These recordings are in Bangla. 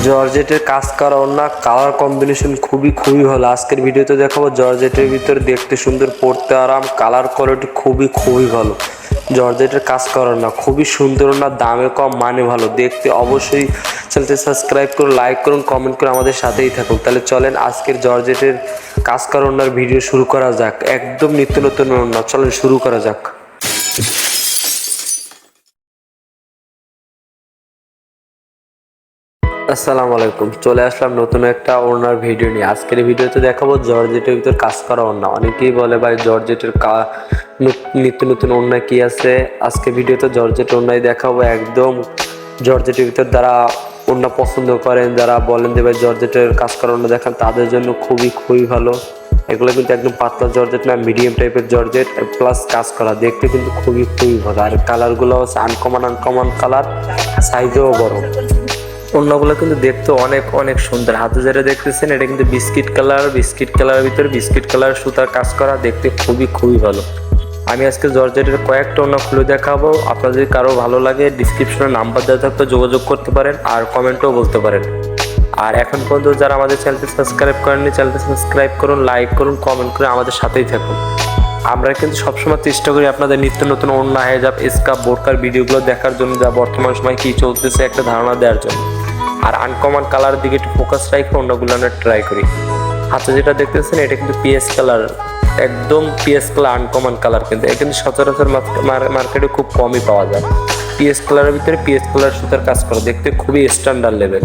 জর্জেটের কাজ করা ওড়না কালার কম্বিনেশন খুবই ভালো। আজকের ভিডিওতে দেখাবো জর্জেটের ভিতরে দেখতে সুন্দর, পরতে আরাম, কালার কোয়ালিটি খুবই ভালো। জর্জেটের কাজ করা ওড়না খুবই সুন্দর ওড়না, দামে কম মানে ভালো। দেখতে অবশ্যই চ্যানেলটি সাবস্ক্রাইব করুন, লাইক করুন, কমেন্ট করে আমাদের সাথেই থাকুন। তাহলে চলেন আজকের জর্জেটের কাজ করা ওড়নার ভিডিও শুরু করা যাক। একদম নিত্য নতুন ওড়না, চলেন শুরু করা যাক। আসসালামু আলাইকুম, চলে আসলাম নতুন একটা ওড়নার ভিডিও নিয়ে। আজকের ভিডিওতে দেখাবো জর্জেটের ভিতর কাজ করা ওড়না। অনেকেই বলে ভাই জর্জেটের নিত্য নতুন ওড়না কি আছে। আজকে ভিডিওতে জর্জেট ওড়নাই দেখাবো। একদম জর্জেটের ভিতর যারা ওড়না পছন্দ করেন, যারা বলেন যে ভাই জর্জেটের কাজ করা ওড়না দেখান, তাদের জন্য খুবই ভালো। এগুলো কিন্তু একদম পাতলা জর্জেট না, মিডিয়াম টাইপের জর্জেট প্লাস কাজ করা, দেখতে কিন্তু খুবই ভালো। আর কালারগুলো হচ্ছে আনকমন কালার, সাইজেও বড়। ওড়নাগুলো কিন্তু দেখতে অনেক সুন্দর। হাতে যেটা দেখতেছেন এটা কিন্তু বিস্কিট কালারের ভিতরে বিস্কিট কালার সুতার কাজ করা, দেখতে খুবই ভালো। আমি আজকে জর্জেটের কয়েকটা ওড়না খুলে দেখাবো। আপনার যদি কারো ভালো লাগে ডিসক্রিপশনে নাম্বার দেওয়া থাকলে যোগাযোগ করতে পারেন, আর কমেন্টও বলতে পারেন। আর এখন পর্যন্ত যারা আমাদের চ্যানেলটি সাবস্ক্রাইব করেননি, চ্যানেলটি সাবস্ক্রাইব করুন, লাইক করুন, কমেন্ট করে আমাদের সাথেই থাকুন। আমরা কিন্তু সবসময় চেষ্টা করি আপনাদের নিত্য নতুন ওড়না, হেজাব, স্কার্ফ, বোরকার ভিডিওগুলো দেখার জন্য, যা বর্তমান সময় কি চলতেছে একটা ধারণা দেওয়ার জন্য। আর আনকমন কালারের দিকে একটু ফোকাস রাখি, ওড়নাগুলো আমরা ট্রাই করি। হাতে যেটা দেখতেছেন এটা কিন্তু পিএস কালার, একদম পিএস কালার, আনকমন কালার। কিন্তু এটা কিন্তু সচরাচর মার্কেটে খুব কমই পাওয়া যায়। পিএস কালারের ভিতরে পিএস কালার সুতার কাজ করা, দেখতে খুবই স্ট্যান্ডার্ড লেভেল।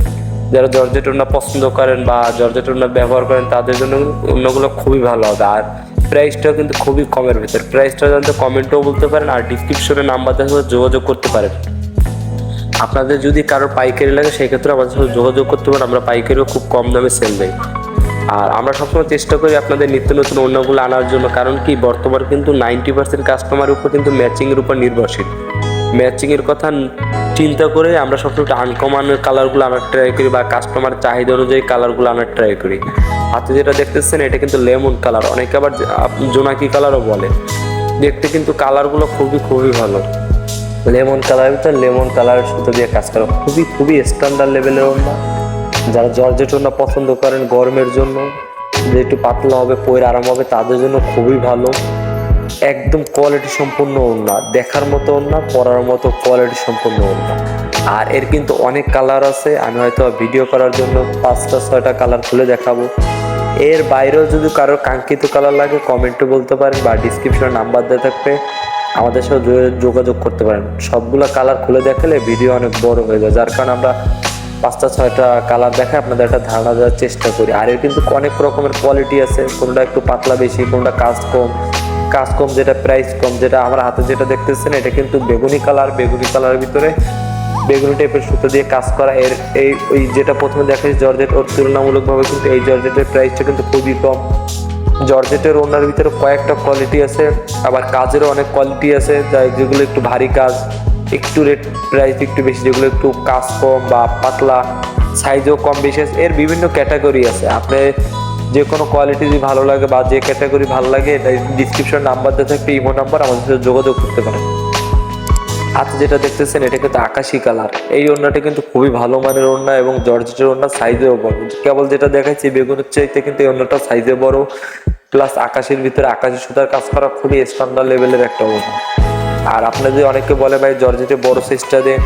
যারা জর্জেট ওড়না পছন্দ করেন বা জর্জেট ওড়না ব্যবহার করেন, তাদের জন্য ওড়নাগুলো খুবই ভালো হবে। আর প্রাইসটাও কিন্তু খুবই কমের ভিতরে। প্রাইসটা জানতে কমেন্টও বলতে পারেন, আর ডিসক্রিপশনে নাম্বার দেওয়া যোগাযোগ করতে পারেন। আপনাদের যদি কারোর পাইকারি লাগে সেক্ষেত্রে আমাদের সাথে যোগাযোগ করতে পারেন। আমরা পাইকারিও খুব কম দামে সেল দেই। আর আমরা সবসময় চেষ্টা করি আপনাদের নিত্য নতুন ওড়নাগুলো আনার জন্য। কারণ কি, বর্তমানে কিন্তু 90% কাস্টমারের উপর কিন্তু ম্যাচিংয়ের উপর নির্ভরশীল। ম্যাচিংয়ের কথা চিন্তা করে আমরা সবসময় আনকমন কালারগুলো আনার ট্রাই করি, বা কাস্টমার চাহিদা অনুযায়ী কালারগুলো আনার ট্রাই করি। হাতে যেটা দেখতেছেন এটা কিন্তু লেমন কালার, অনেকে আবার জোনাকি কালারও বলে। দেখতে কিন্তু কালারগুলো খুবই ভালো। লেমন কালারের ভিতরে লেমন কালারের সুতো দিয়ে কাজ করা, খুবই স্ট্যান্ডার্ড লেভেলের ওড়না। যারা জর্জেট ওড়না পছন্দ করেন গরমের জন্য, যে একটু পাতলা হবে, পরে আরাম হবে, তাদের জন্য খুবই ভালো। একদম কোয়ালিটি সম্পূর্ণ ওড়না, দেখার মতো ওড়না, পরার মতো কোয়ালিটি সম্পূর্ণ ওড়না। আর এর কিন্তু অনেক কালার আছে। আমি হয়তো ভিডিও করার জন্য 5-6টা কালার খুলে দেখাবো। এর বাইরেও যদি কারোর কাঙ্ক্ষিত কালার লাগে কমেন্টে বলতে পারেন, বা ডিসক্রিপশনে নাম্বার দেওয়া থাকবে, আমাদের সাথে যোগাযোগ করতে পারেন। সবগুলো কালার খুলে দেখালে ভিডিও অনেক বড় হয়ে যায়, যার কারণে আমরা 5-6টা কালার দেখে আপনাদের একটা ধারণা দেওয়ার চেষ্টা করি। আর এর কিন্তু অনেক রকমের কোয়ালিটি আছে, কোনটা একটু পাতলা বেশি, কোনটা কাজ কম, যেটা প্রাইস কম। যেটা আমার হাতে যেটা দেখতেছেন এটা কিন্তু বেগুনি কালারের ভিতরে বেগুনি টাইপের সুতো দিয়ে কাজ করা। ওই যেটা প্রথমে দেখাচ্ছি জর্জেট, ওর তুলনামূলকভাবে কিন্তু এই জর্জেটের প্রাইসটা কিন্তু খুবই কম। জর্জেটের ওড়নার ভিতরে কয়েকটা কোয়ালিটি আছে, আবার কাজেরও অনেক কোয়ালিটি আছে, যেগুলো একটু ভারী কাজ, একটু রেট প্রাইস একটু বেশি, যেগুলো একটু কাজ কম বা পাতলা, সাইজও কম বেশি আছে। এর বিভিন্ন ক্যাটাগরি আছে। আপনি যে কোনো কোয়ালিটি যদি ভালো লাগে বা যে ক্যাটাগরি ভালো লাগে, এটা ডিসক্রিপশন নাম্বার দেওয়া থাকবে, ইমো নাম্বার, আমাদের সাথে যোগাযোগ করতে পারেন। হাতে যেটা দেখতেছেন এটা কিন্তু আকাশি কালার। এই ওড়নাটা কিন্তু খুবই ভালো মানের ওড়না, এবং জর্জেটের ওড়না সাইজেও বড়। কেবল যেটা দেখাচ্ছি বেগুনের চাইতে কিন্তু এই ওড়নাটা সাইজে বড়, প্লাস আকাশের ভিতরে আকাশি সুতার কাজ করা, খুবই স্ট্যান্ডার্ড লেভেলের একটা ওড়না। আর আপনার যদি অনেকে বলে ভাই জর্জেটে বড় সাইজটা দেন,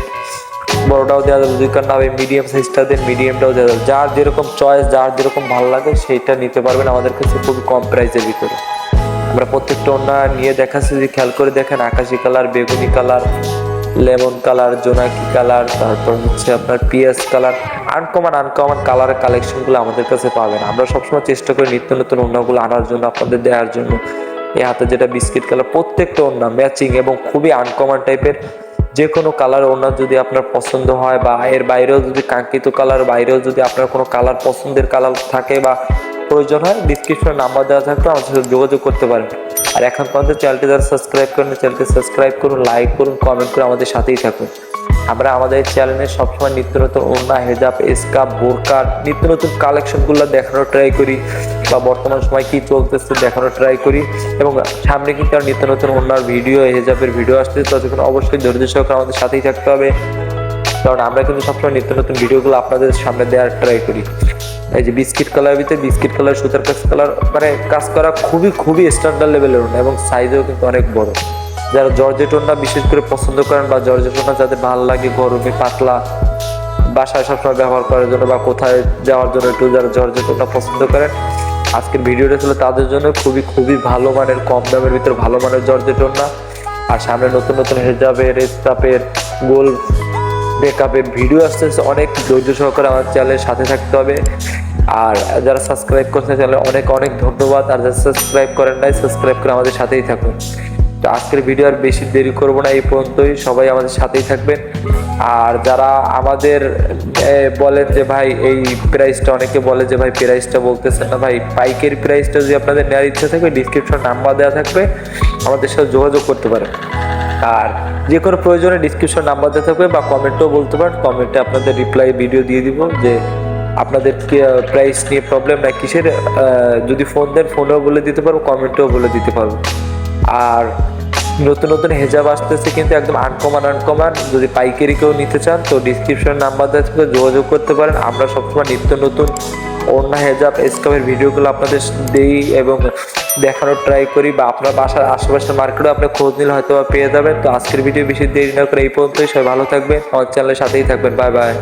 বড়টাও দেওয়া যাবে। যদি কারণ মিডিয়াম সাইজটা দেন, মিডিয়ামটাও দেওয়া যাবে। যার যেরকম চয়েস, যার যেরকম ভালো লাগে সেইটা নিতে পারবেন আমাদের কাছে খুবই কম প্রাইসের ভিতরে। আমরা প্রত্যেকটা ওড়না নিয়ে দেখাচ্ছি, যদি খেয়াল করে দেখেন, আকাশি কালার, বেগুনি কালার, লেমন কালার, জোনাকি কালার, তারপর হচ্ছে আপনার পিএস কালার, আনকমন কালারের কালেকশনগুলো আমাদের কাছে পাবেন। আমরা সবসময় চেষ্টা করি নিত্য নতুন ওড়নাগুলো আনার জন্য, আপনাদের দেওয়ার জন্য। এই হাতে যেটা বিস্কিট কালার, প্রত্যেকটা ওড়না ম্যাচিং এবং খুবই আনকমন টাইপের। যে কোনো কালার ওড়না যদি আপনার পছন্দ হয়, বা এর বাইরেও যদি কাঙ্ক্ষিত কালার বাইরেও যদি আপনার কোনো কালার পছন্দের কালার থাকে বা প্রয়োজন হয়, ডিসক্রিপশনে নাম্বার দেওয়া থাকলে আমাদের সাথে যোগাযোগ করতে পারেন। আর এখন পর্যন্ত চ্যানেলটি যারা সাবস্ক্রাইব করেন, চ্যানেলটি সাবস্ক্রাইব করুন, লাইক করুন, কমেন্ট করে আমাদের সাথেই থাকুন। আমরা আমাদের চ্যানেলে সবসময় নিত্য নতুন ওড়না, হেজাব, স্কার্ফ, বোরকার নিত্য নতুন কালেকশনগুলো দেখানোর ট্রাই করি, বা বর্তমান সময় কি চলতেছে দেখানোর ট্রাই করি। এবং সামনে কিন্তু আর নিত্য নতুন ওড়নার ভিডিও, হেজাবের ভিডিও আসতে, ততক্ষণ অবশ্যই ধৈর্য সহকারে আমাদের সাথেই থাকতে হবে। কারণ আমরা কিন্তু সবসময় নিত্য নতুন ভিডিওগুলো আপনাদের সামনে দেওয়ার ট্রাই করি। এই যে বিস্কিট কালার ভিতরে বিস্কিট কালার, সুতার কালার, মানে কাজ করা খুবই খুবই স্ট্যান্ডার্ড লেভেলের ওড়না এবং সাইজও কিন্তু অনেক বড়। যারা জর্জেট ওড়না বিশেষ করে পছন্দ করেন বা জর্জেট ওড়না যাদের ভালো লাগে, গরমে পাতলা, বাসায় সবসময় ব্যবহার করার জন্য বা কোথায় যাওয়ার জন্য একটু যারা জর্জেট ওড়না পছন্দ করেন, আজকের ভিডিওটা ছিল তাদের জন্য। খুবই খুবই ভালো মানের, কম দামের ভিতরে ভালো মানের জর্জেট ওড়না। আর সামনে নতুন নতুন হেজাবের, স্কার্ফের, গোল মেকআপের ভিডিও আসতেছে, অনেক ধৈর্য সহকারে আমার চ্যানেলের সাথে থাকতে হবে। আর যারা সাবস্ক্রাইব করতে চ্যানেলে অনেক অনেক ধন্যবাদ। আর যারা সাবস্ক্রাইব করেন নাই, সাবস্ক্রাইব করে আমাদের সাথেই থাকুন। তো আজকের ভিডিও আর বেশি দেরি করবো না, এই পর্যন্তই। সবাই আমাদের সাথেই থাকবেন। আর যারা আমাদের বলেন যে ভাই এই প্রাইসটা, অনেকে বলে যে ভাই প্রাইসটা বলতেছেন না, ভাই পাইকারি প্রাইসটা যদি আপনাদের নেওয়ার ইচ্ছা থাকে ডিসক্রিপশন নাম্বার দেওয়া থাকবে, আমাদের সাথে যোগাযোগ করতে পারেন। আর যে কোনো প্রয়োজনে ডিসক্রিপশন নাম্বার দেওয়া থাকবে বা কমেন্টও বলতে পারেন, কমেন্টে আপনাদের রিপ্লাই ভিডিও দিয়ে দিব যে আপনাদের প্রাইস নিয়ে প্রবলেম না কিসের। যদি ফোন দেন ফোনেও বলে দিতে পারবো, কমেন্টেও বলে দিতে পারবো। আর নতুন নতুন হেজাব আসতেছে কিন্তু একদম আনকমান। যদি পাইকারি কেউ নিতে চান তো ডিসক্রিপশন নাম্বার দেওয়া থেকে যোগাযোগ করতে পারেন। আমরা সবসময় নিত্য নতুন ওড়না, হেজাব, স্কার্ফের ভিডিওগুলো আপনাদের দেই এবং দেখানোর ট্রাই করি, বা আপনার বাসার আশেপাশের মার্কেটও আপনি খোঁজ নিলে হয়তো পেয়ে যাবেন। তো আজকের ভিডিও বেশি দেরি না করে এই পর্যন্তই। সবাই ভালো থাকবেন, আমার চ্যানেলের সাথেই থাকবেন। Bye bye.